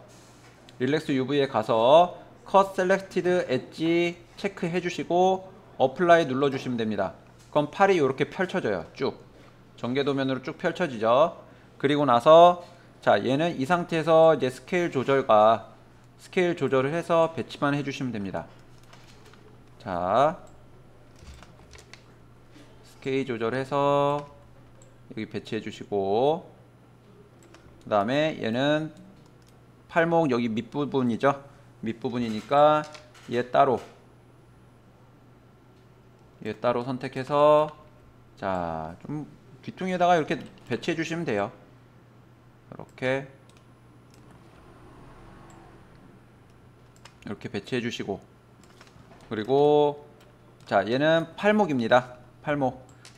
컷 셀렉티드 엣지 체크해 주시고 어플라이 눌러주시면 됩니다. 그럼 팔이 이렇게 펼쳐져요. 쭉 전개도면으로 쭉 펼쳐지죠. 그리고 나서 자, 얘는 이 상태에서 이제 스케일 조절을 해서 배치만 해주시면 됩니다. 자, 스케일 조절해서 여기 배치해 주시고, 그 다음에 얘는 팔목 여기 밑부분이죠. 밑부분이니까 얘 따로 선택해서 자, 좀 귀퉁이에다가 이렇게 배치해 주시면 돼요. 이렇게 배치해 주시고, 그리고 자, 얘는 팔목입니다.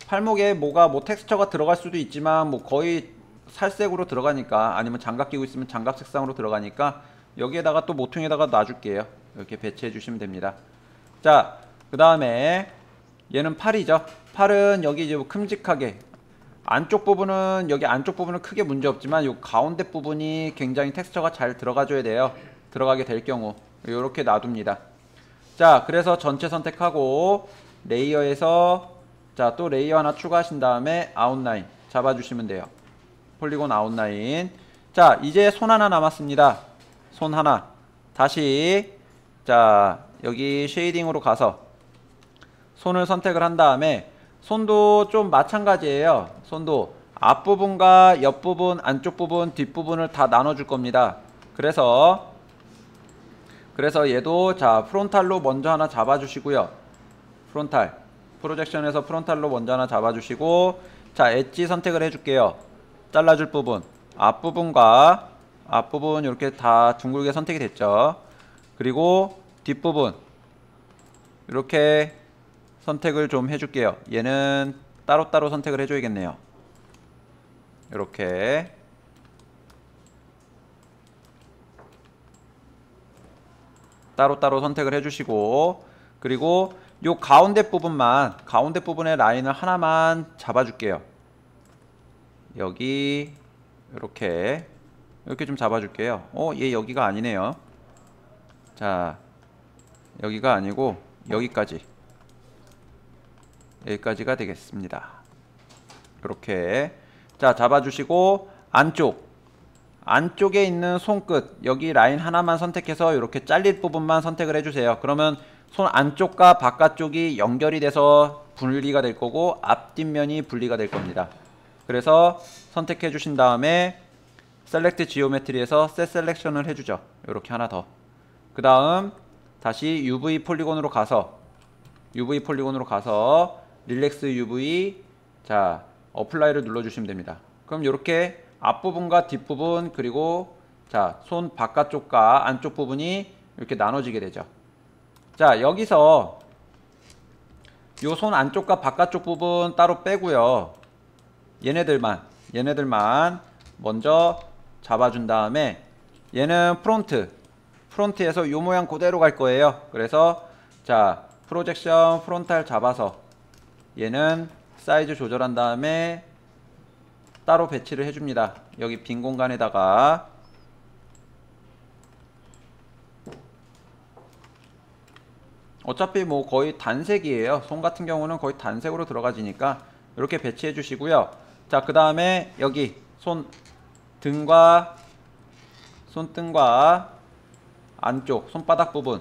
팔목에 뭐가 뭐 텍스처가 들어갈 수도 있지만 뭐 거의 살색으로 들어가니까, 아니면 장갑 끼고 있으면 장갑 색상으로 들어가니까 여기에다가 또 모퉁이에다가 놔줄게요. 이렇게 배치해 주시면 됩니다. 자, 그 다음에 얘는 팔이죠. 팔은 여기 이제 큼직하게 안쪽 부분은 크게 문제 없지만 요 가운데 부분이 굉장히 텍스처가 잘 들어가줘야 돼요. 들어가게 될 경우 이렇게 놔둡니다. 자, 그래서 전체 선택하고 레이어에서 자, 또 레이어 하나 추가하신 다음에 아웃라인 잡아주시면 돼요. 폴리곤 아웃라인. 자, 이제 손 하나 남았습니다. 손 하나. 다시 자, 여기 쉐이딩으로 가서 손을 선택을 한 다음에 손도 좀 마찬가지예요. 손도 앞부분과 옆부분, 안쪽 부분, 뒷부분을 다 나눠줄 겁니다. 그래서 얘도 자, 프론탈로 먼저 하나 잡아주시고요. 프로젝션에서 프론탈로 먼저 하나 잡아주시고, 자, 엣지 선택을 해줄게요. 잘라줄 부분, 앞부분 이렇게 다 둥글게 선택이 됐죠. 그리고 뒷부분 이렇게 선택을 좀 해줄게요. 얘는 따로따로 선택을 해줘야겠네요. 이렇게 따로따로 선택을 해주시고, 그리고 요 가운데 부분의 라인을 하나만 잡아줄게요. 여기 이렇게 좀 잡아줄게요. 얘 여기가 아니네요. 자, 여기가 아니고 여기까지가 되겠습니다. 이렇게 자 잡아주시고 안쪽에 있는 손끝 여기 라인 하나만 선택해서 이렇게 잘릴 부분만 선택을 해주세요. 그러면 손 안쪽과 바깥쪽이 연결이 돼서 분리가 될 거고 앞뒷면이 분리가 될 겁니다. 그래서 선택해 주신 다음에 셀렉트 지오메트리에서 셋 셀렉션을 해주죠. 이렇게 하나 더. 그 다음 다시 UV 폴리곤으로 가서 릴렉스 UV 자 어플라이를 눌러주시면 됩니다. 그럼 이렇게 앞부분과 뒷부분 그리고 자 손 바깥쪽과 안쪽 부분이 이렇게 나눠지게 되죠. 자 여기서 요 손 안쪽과 바깥쪽 부분 따로 빼고요. 얘네들만 먼저 잡아준 다음에 얘는 프론트에서 요 모양 그대로 갈 거예요. 그래서 자 프로젝션 프론탈 잡아서 얘는 사이즈 조절한 다음에 따로 배치를 해줍니다. 여기 빈 공간에다가 어차피 뭐 거의 단색이에요. 손 같은 경우는 거의 단색으로 들어가지니까 이렇게 배치해 주시고요. 자 그 다음에 여기 손등과 안쪽 손바닥 부분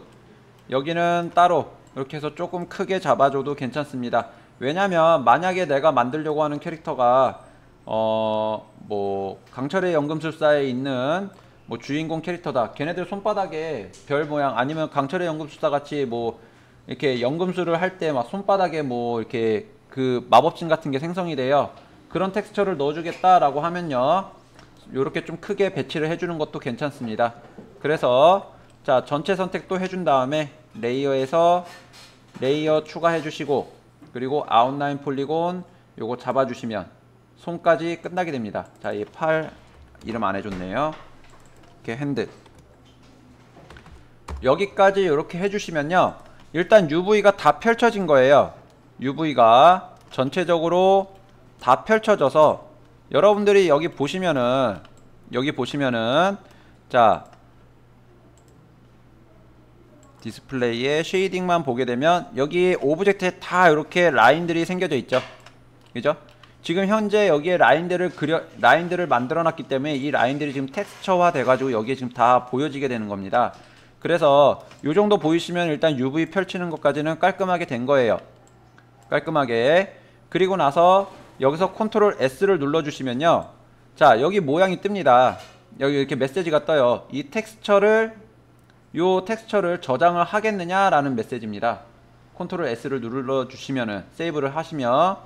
여기는 따로 이렇게 해서 조금 크게 잡아줘도 괜찮습니다. 왜냐면 만약에 내가 만들려고 하는 캐릭터가 뭐 강철의 연금술사에 있는 뭐 주인공 캐릭터다. 걔네들 손바닥에 별 모양 아니면 강철의 연금술사 같이 뭐 이렇게 연금술을 할 때 막 손바닥에 뭐 이렇게 그 마법진 같은 게 생성이 돼요. 그런 텍스처를 넣어주겠다라고 하면요. 요렇게 좀 크게 배치를 해주는 것도 괜찮습니다. 그래서 자 전체 선택도 해준 다음에 레이어에서 레이어 추가해 주시고 그리고 아웃라인 폴리곤 요거 잡아주시면 손까지 끝나게 됩니다. 자 이 팔 이름 안 해줬네요. 이렇게 핸드 여기까지 이렇게 해주시면요. 일단 UV가 다 펼쳐진 거예요. UV가 전체적으로 다 펼쳐져서 여러분들이 여기 보시면은 자 디스플레이에 쉐이딩만 보게 되면 여기 오브젝트에 다 이렇게 라인들이 생겨져 있죠. 그죠? 지금 현재 여기에 라인들을 만들어 놨기 때문에 이 라인들이 지금 텍스처화 돼 가지고 여기에 지금 다 보여지게 되는 겁니다. 그래서 요 정도 보이시면 일단 UV 펼치는 것까지는 깔끔하게 된 거예요. 깔끔하게. 그리고 나서 여기서 컨트롤 S를 눌러 주시면요. 자 여기 모양이 뜹니다. 여기 이렇게 메시지가 떠요. 이 텍스처를 저장을 하겠느냐 라는 메시지입니다. 컨트롤 S를 눌러 주시면은 세이브를 하시면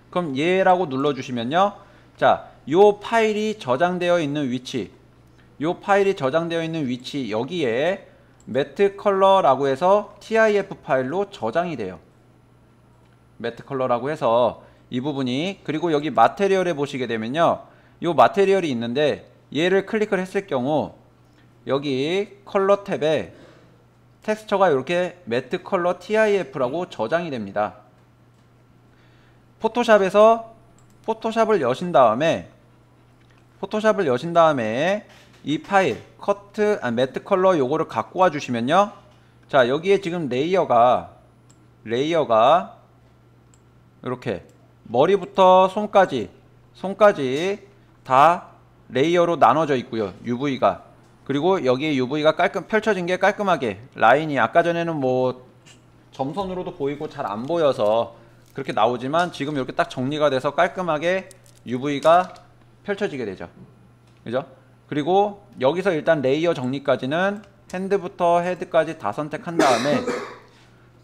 그럼 얘라고 눌러 주시면요. 자 요 파일이 저장되어 있는 위치 여기에 매트 컬러라고 해서 TIF 파일로 저장이 돼요. 매트 컬러라고 해서 이 부분이 그리고 여기 마테리얼에 보시게 되면요. 요 마테리얼이 있는데 얘를 클릭을 했을 경우 여기 컬러 탭에 텍스처가 이렇게 매트 컬러 TIF라고 저장이 됩니다. 포토샵을 여신 다음에 이 파일 매트 컬러 요거를 갖고 와 주시면요. 자 여기에 지금 레이어가 이렇게 머리부터 손까지 다 레이어로 나눠져 있고요. UV가 그리고 여기에 UV가 펼쳐진 게 깔끔하게 라인이 아까 전에는 뭐 점선으로도 보이고 잘 안 보여서 그렇게 나오지만 지금 이렇게 딱 정리가 돼서 깔끔하게 UV가 펼쳐지게 되죠. 그죠? 그리고 여기서 일단 레이어 정리까지는 핸드부터 헤드까지 다 선택한 다음에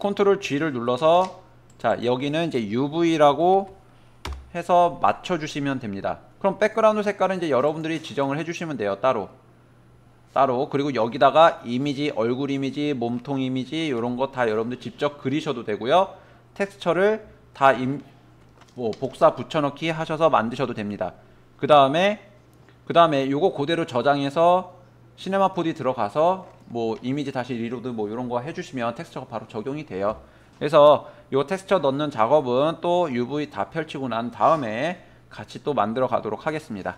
컨트롤 G를 눌러서 자 여기는 이제 UV라고 해서 맞춰주시면 됩니다. 그럼 백그라운드 색깔은 이제 여러분들이 지정을 해주시면 돼요. 따로 그리고 여기다가 이미지 얼굴 이미지 몸통 이미지 이런 거 다 여러분들 직접 그리셔도 되고요. 텍스처를 다 복사 붙여넣기 하셔서 만드셔도 됩니다. 그 다음에 요거 그대로 저장해서 시네마 4D 들어가서 뭐 이미지 다시 리로드 뭐 이런 거 해주시면 텍스처가 바로 적용이 돼요. 그래서 요 텍스처 넣는 작업은 또 UV 다 펼치고 난 다음에 같이 또 만들어 가도록 하겠습니다.